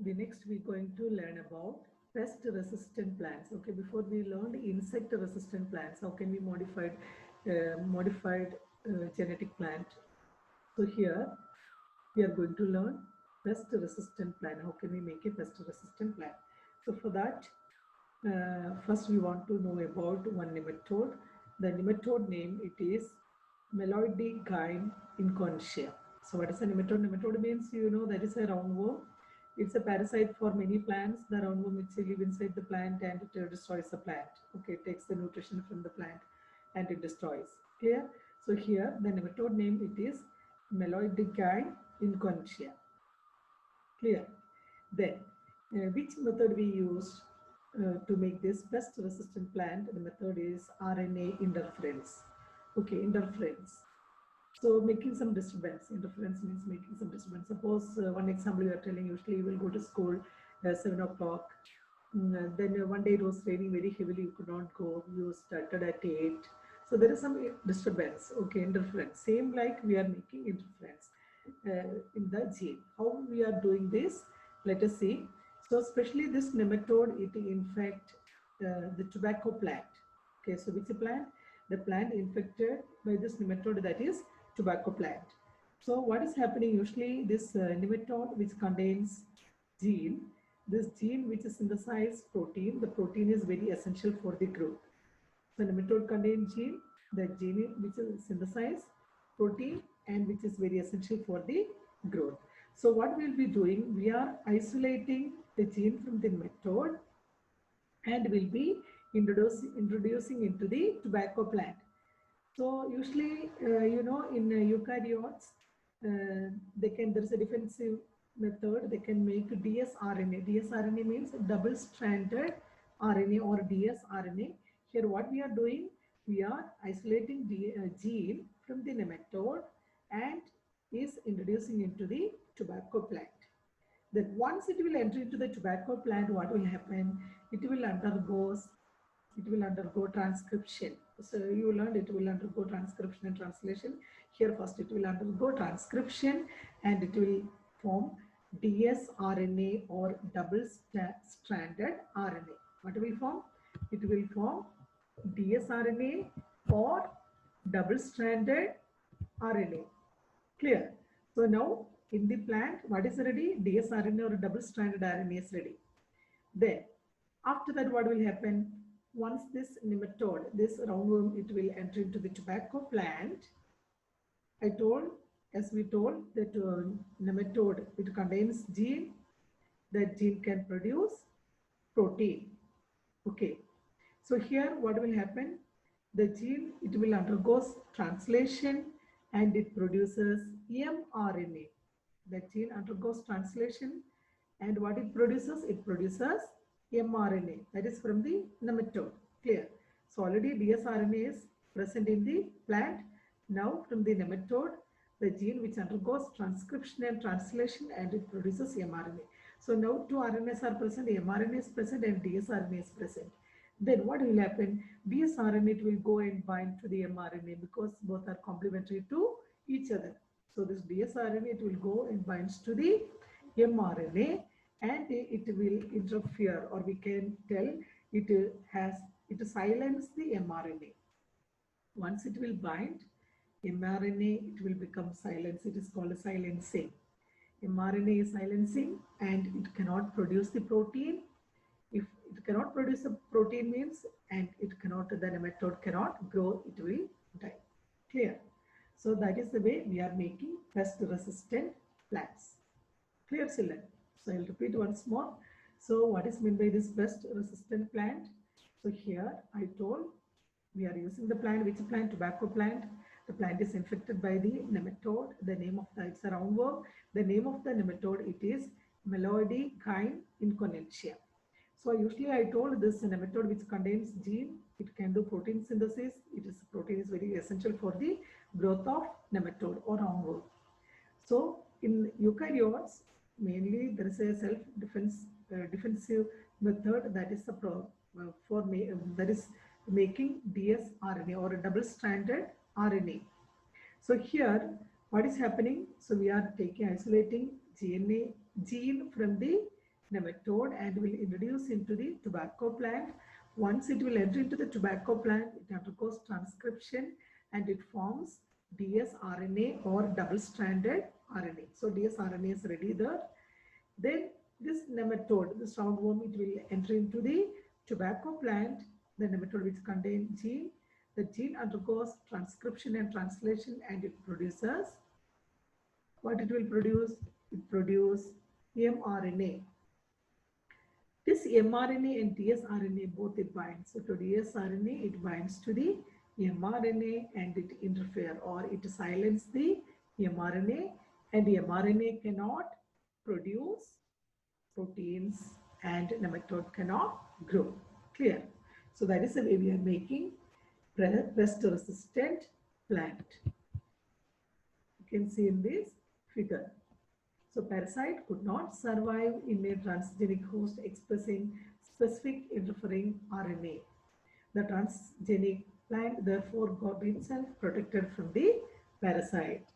the next we're going to learn about pest resistant plants. Okay, before we learned insect resistant plants, how can we modified genetic plant. So here we are going to learn pest resistant plant. How can we make a pest resistant plant? So for that, first we want to know about one nematode. The nematode name, it is Meloidigyne incontia. So what is a nematode? Nematode means, you know, that is a roundworm. It's a parasite for many plants. The roundworm which live inside the plant and it destroys the plant. Okay, it takes the nutrition from the plant and it destroys. Clear? So here the nematode name, it is Meloidigyne incontia. Clear? Then, which method we used to make this pest resistant plant? The method is RNA interference. Okay, interference. So making some disturbance. Interference means making some disturbance. Suppose one example you are telling, usually you will go to school 7 o'clock. Then one day it was raining very heavily, you could not go. You started at 8. So there is some disturbance. Okay, interference. Same like we are making interference in the gene. How we are doing this? Let us see. So especially this nematode, it infect the tobacco plant. Okay, so which plant? The plant infected by this nematode, that is tobacco plant. So what is happening? Usually this nematode which contains gene, this gene which synthesizes protein, the protein is very essential for the growth. So nematode contains gene, the gene which is synthesizes protein and which is very essential for the growth. So what we'll be doing, we are isolating the gene from the nematode and will be introducing into the tobacco plant. So usually, you know, in eukaryotes, there's a defensive method. They can make dsRNA. dsRNA means double-stranded RNA or dsRNA. Here, what we are doing, we are isolating the gene from the nematode and is introducing into the tobacco plant. Then once it will enter into the tobacco plant, what will happen? It will undergo transcription. So you learned it will undergo transcription and translation. Here first it will undergo transcription and it will form dsRNA or double-stranded RNA. What will form? It will form dsRNA or double-stranded RNA. Clear? So now in the plant, what is ready? dsRNA or double-stranded RNA is ready. Then after that, what will happen? Once this nematode, this roundworm, it will enter into the tobacco plant. As we told, that nematode, it contains gene. That gene can produce protein. Okay. So here, what will happen? The gene, it will undergo translation and it produces mRNA. The gene undergoes translation and what it produces? It produces mRNA, that is from the nematode. Clear? So already dsRNA is present in the plant. Now from the nematode, the gene which undergoes transcription and translation and it produces mRNA. So now two RNAs are present, mRNA is present and dsRNA is present. Then what will happen? dsRNA, it will go and bind to the mRNA because both are complementary to each other. So this dsRNA, it will go and binds to the mRNA and it will interfere, or we can tell it silence the mRNA. Once it will bind mRNA, it will become silence. It is called silencing. mRNA is silencing and it cannot produce the protein. If it cannot produce the protein means, and it cannot, the nematode cannot grow, it will die. Clear? So that is the way we are making pest resistant plants. Clear, children? So I'll repeat once more. So what is meant by this pest resistant plant? So here I told we are using the plant. Which plant? Tobacco plant. The plant is infected by the nematode. The name of the, it's a roundworm. The name of the nematode, it is Meloidigyne incontia. So usually I told this nematode which contains gene, it can do protein synthesis. Protein is very essential for the growth of nematode or roundworm. So in eukaryotes, mainly there is a defensive method, that is that is making dsRNA or a double-stranded RNA. So here, what is happening? So we are isolating gene from the nematode and will introduce into the tobacco plant. Once it will enter into the tobacco plant, it undergoes transcription and it forms dsRNA or double-stranded RNA. So dsRNA is ready there. Then this nematode, this roundworm, it will enter into the tobacco plant, the nematode which contains gene. The gene undergoes transcription and translation and it produces, what it will produce? It produces mRNA. This mRNA and dsRNA both it binds. So to dsRNA it binds to the mRNA and it interfere or it silences the mRNA, and the mRNA cannot produce proteins and nematode cannot grow. Clear? So that is the way we are making pest resistant plant. You can see in this figure. So parasite could not survive in a transgenic host expressing specific interfering RNA. The transgenic plant therefore got itself protected from the parasite.